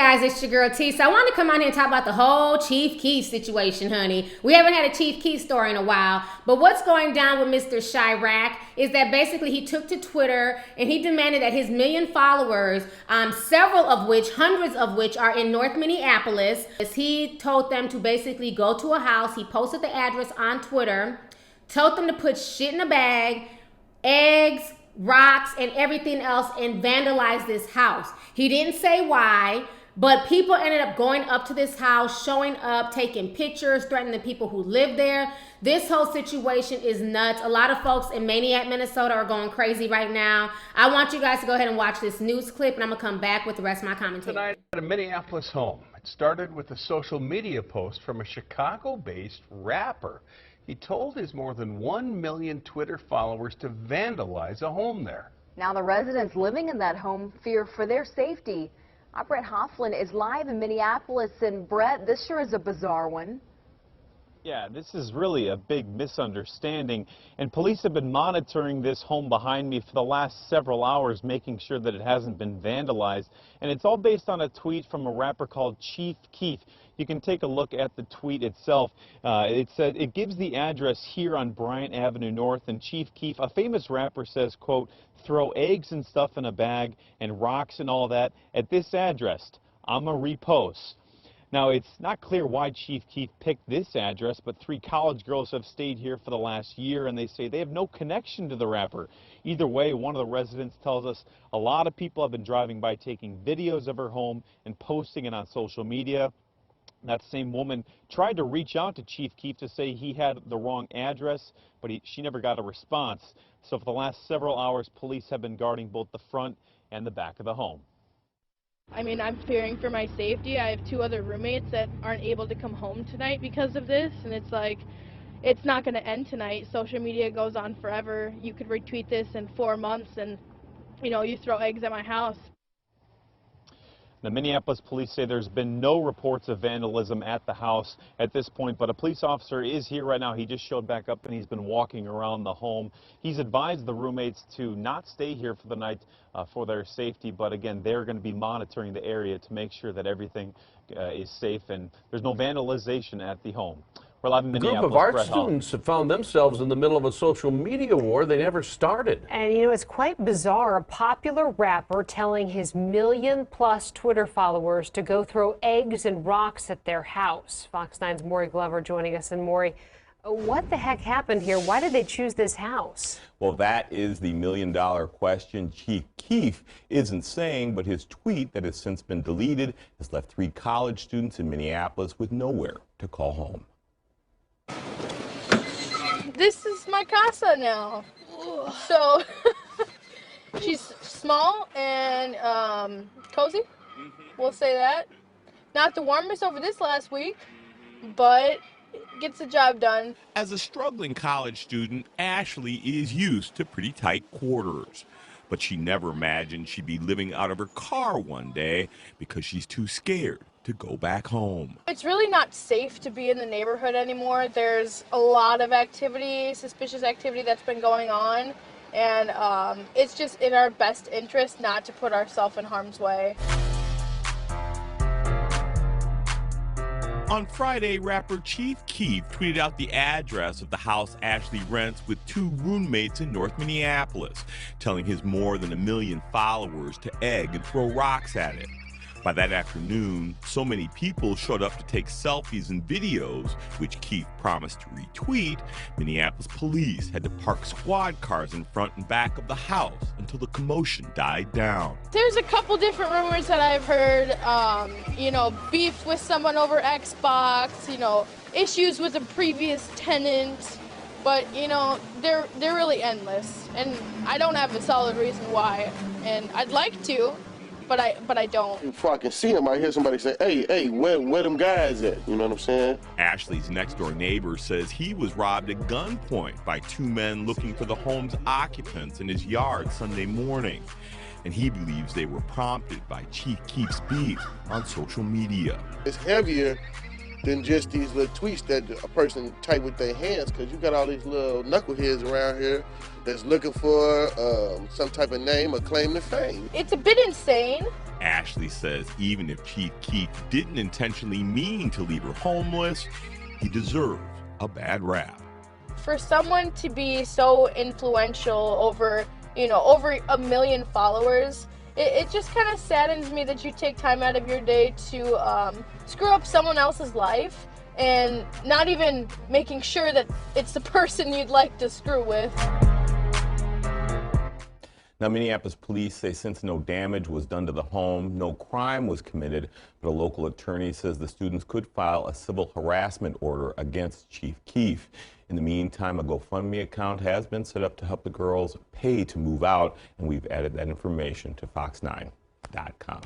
guys, it's your girl T. So I want to come on here and talk about the whole Chief Keef situation, honey. We haven't had a Chief Keef story in a while, but what's going down with Mr. Chirac is that basically he took to Twitter and he demanded that his 1 million followers, several of which, hundreds of which are in North Minneapolis, he told them to basically go to a house. He posted the address on Twitter, told them to put shit in a bag, eggs, rocks, and everything else, and vandalize this house. He didn't say why, but people ended up going up to this house, showing up, taking pictures, threatening the people who live there. This whole situation is nuts. A lot of folks in Maniac, Minnesota are going crazy right now. I want you guys to go ahead and watch this news clip, and I'm going to come back with the rest of my commentary. Tonight at a Minneapolis home. It started with a social media post from a Chicago-based rapper. He told his more than 1 million Twitter followers to vandalize a home there. Now the residents living in that home fear for their safety. Our Brett Hofflin is live in Minneapolis, and Brett, this sure is a bizarre one. Yeah, this is really a big misunderstanding, and police have been monitoring this home behind me for the last several hours, making sure that it hasn't been vandalized, and it's all based on a tweet from a rapper called Chief Keef. You can take a look at the tweet itself. It gives the address here on Bryant Avenue North, and Chief Keef, a famous rapper, says, quote, "Throw eggs and stuff in a bag and rocks and all that at this address. I'ma repost." Now, it's not clear why Chief Keef picked this address, but 3 college girls have stayed here for the last year, and they say they have no connection to the rapper. Either way, one of the residents tells us a lot of people have been driving by taking videos of her home and posting it on social media. That same woman tried to reach out to Chief Keef to say he had the wrong address, but she never got a response. So for the last several hours, police have been guarding both the front and the back of the home. I mean, I'm fearing for my safety. I have 2 other roommates that aren't able to come home tonight because of this, and it's like, it's not going to end tonight. Social media goes on forever. You could retweet this in 4 months and, you know, you throw eggs at my house. The Minneapolis police say there's been no reports of vandalism at the house at this point, but a police officer is here right now. He just showed back up and he's been walking around the home. He's advised the roommates to not stay here for the night for their safety, but again, they're going to be monitoring the area to make sure that everything is safe and there's no vandalization at the home. We're live in Minneapolis. A group of art students have found themselves in the middle of a social media war they never started. And you know, it's quite bizarre. A popular rapper telling his 1 million+ Twitter followers to go throw eggs and rocks at their house. Fox 9's Maury Glover joining us. And Maury, what the heck happened here? Why did they choose this house? Well, that is the $1 million question. Chief Keef isn't saying, but his tweet that has since been deleted has left 3 college students in Minneapolis with nowhere to call home. This is my casa now. So she's small and cozy. We'll say that. Not the warmest over this last week, but gets the job done. As a struggling college student, Ashley is used to pretty tight quarters. But she never imagined she'd be living out of her car one day because she's too scared to go back home. It's really not safe to be in the neighborhood anymore. There's a lot of activity, suspicious activity that's been going on, and it's just in our best interest not to put ourselves in harm's way. On Friday, rapper Chief Keef tweeted out the address of the house Ashley rents with 2 roommates in North Minneapolis, telling his more than 1 million followers to egg and throw rocks at it. By that afternoon, so many people showed up to take selfies and videos, which Keef promised to retweet. Minneapolis police had to park squad cars in front and back of the house until the commotion died down. There's a couple different rumors that I've heard, you know, beef with someone over Xbox, you know, issues with a previous tenant, but, you know, they're really endless, and I don't have a solid reason why, and I'd like to, but I don't. Before I can see him, I hear somebody say, hey, where them guys at? You know what I'm saying? Ashley's next-door neighbor says he was robbed at gunpoint by 2 men looking for the home's occupants in his yard Sunday morning. And he believes they were prompted by Chief Keef's beef on social media. It's heavier than just these little tweets that a person type with their hands, because you got all these little knuckleheads around here that's looking for some type of name or claim to fame. It's a bit insane, Ashley says even if Chief Keef didn't intentionally mean to leave her homeless, he deserved a bad rap. For someone to be so influential over, over 1 million followers, it just kind of saddens me that you take time out of your day to screw up someone else's life and not even making sure that it's the person you'd like to screw with. Now, Minneapolis police say since no damage was done to the home, no crime was committed, but a local attorney says the students could file a civil harassment order against Chief Keef. In the meantime, a GoFundMe account has been set up to help the girls pay to move out, and we've added that information to fox9.com.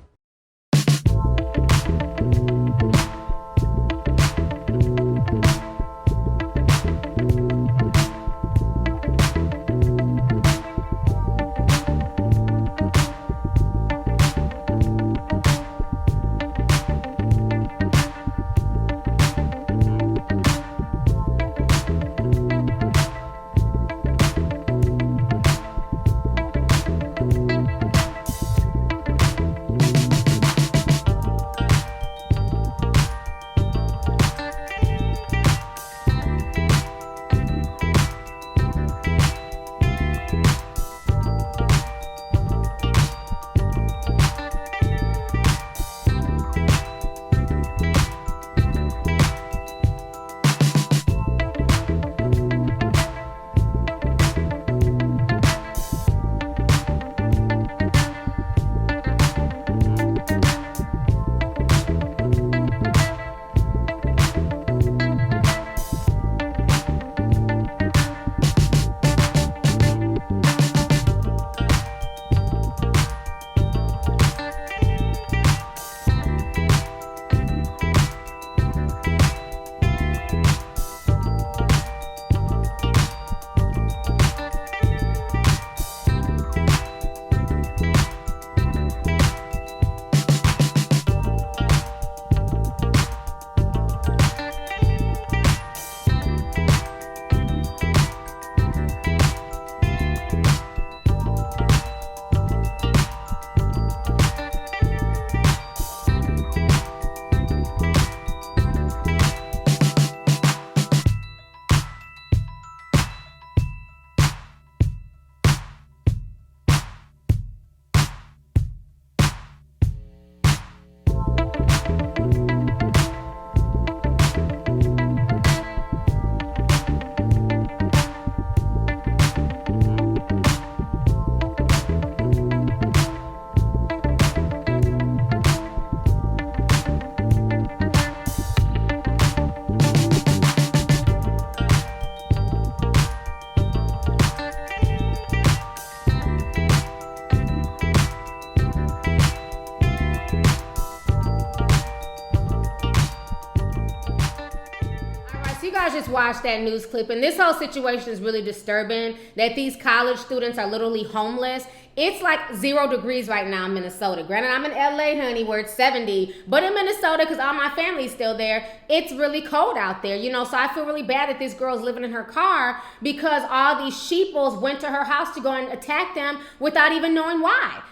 Just watched that news clip, and this whole situation is really disturbing, that these college students are literally homeless. It's like 0 degrees right now in Minnesota. Granted, I'm in LA, honey, where it's 70, but in Minnesota, because all my family's still there, it's really cold out there, so I feel really bad that this girl's living in her car because all these sheeples went to her house to go and attack them without even knowing why.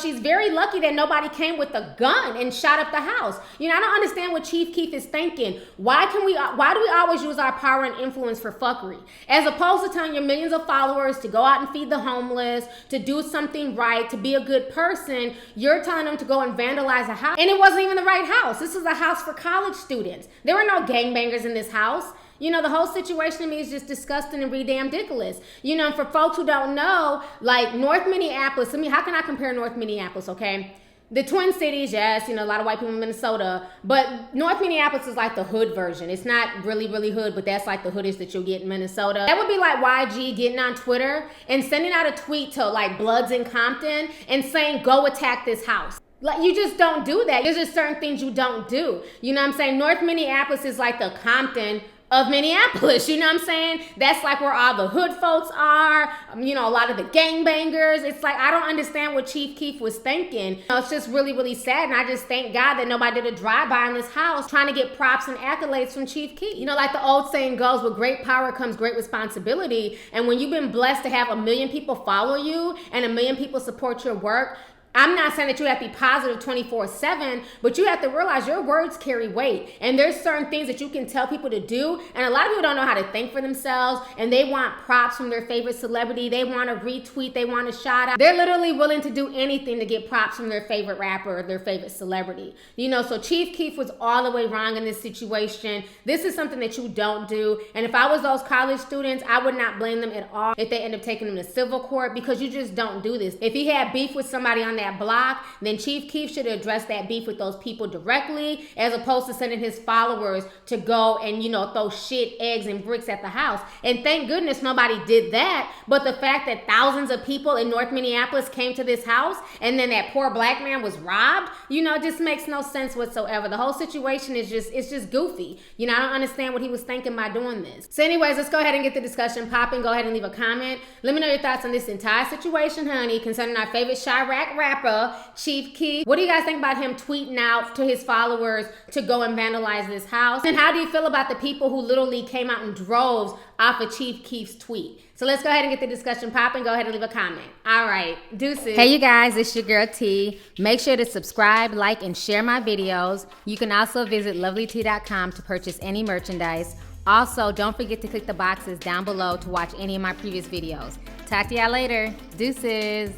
She's very lucky that nobody came with a gun and shot up the house. I don't understand what Chief Keef is thinking. Why do we always use our power and influence for fuckery? As opposed to telling your millions of followers to go out and feed the homeless, to do something right, to be a good person, you're telling them to go and vandalize a house. And it wasn't even the right house. This is a house for college students. There were no gangbangers in this house. The whole situation to me is just disgusting and ridiculous. For folks who don't know, like North Minneapolis, how can I compare North Minneapolis, okay? The Twin Cities, yes, a lot of white people in Minnesota, but North Minneapolis is like the hood version. It's not really, really hood, but that's like the hoodish that you'll get in Minnesota. That would be like YG getting on Twitter and sending out a tweet to like Bloods in Compton and saying, go attack this house. Like, you just don't do that. There's just certain things you don't do. You know what I'm saying? North Minneapolis is like the Compton of Minneapolis, you know what I'm saying? That's like where all the hood folks are, a lot of the gangbangers. It's like, I don't understand what Chief Keef was thinking. It's just really, really sad, and I just thank God that nobody did a drive-by in this house trying to get props and accolades from Chief Keef. Like the old saying goes, with great power comes great responsibility, and when you've been blessed to have 1 million people follow you and 1 million people support your work, I'm not saying that you have to be positive 24/7, but you have to realize your words carry weight. And there's certain things that you can tell people to do. And a lot of people don't know how to think for themselves, and they want props from their favorite celebrity. They want a retweet, they want a shout out. They're literally willing to do anything to get props from their favorite rapper or their favorite celebrity. You know, so Chief Keef was all the way wrong in this situation. This is something that you don't do. And if I was those college students, I would not blame them at all if they end up taking them to civil court, because you just don't do this. If he had beef with somebody on that block, then Chief Keef should address that beef with those people directly, as opposed to sending his followers to go and, you know, throw shit, eggs, and bricks at the house. And thank goodness nobody did that. But the fact that thousands of people in North Minneapolis came to this house and then that poor black man was robbed, you know, it just makes no sense whatsoever. The whole situation is just goofy. You know, I don't understand what he was thinking by doing this. So anyways, let's go ahead and get the discussion popping. Go ahead and leave a comment. Let me know your thoughts on this entire situation, honey, concerning our favorite Chirac rapper, Chief Keef. What do you guys think about him tweeting out to his followers to go and vandalize this house? And how do you feel about the people who literally came out in droves off of Chief Keef's tweet? So let's go ahead and get the discussion popping. Go ahead and leave a comment. All right, deuces. Hey, you guys, it's your girl T. Make sure to subscribe, like, and share my videos. You can also visit Lovelyti.com to purchase any merchandise. Also, don't forget to click the boxes down below to watch any of my previous videos. Talk to y'all later. Deuces.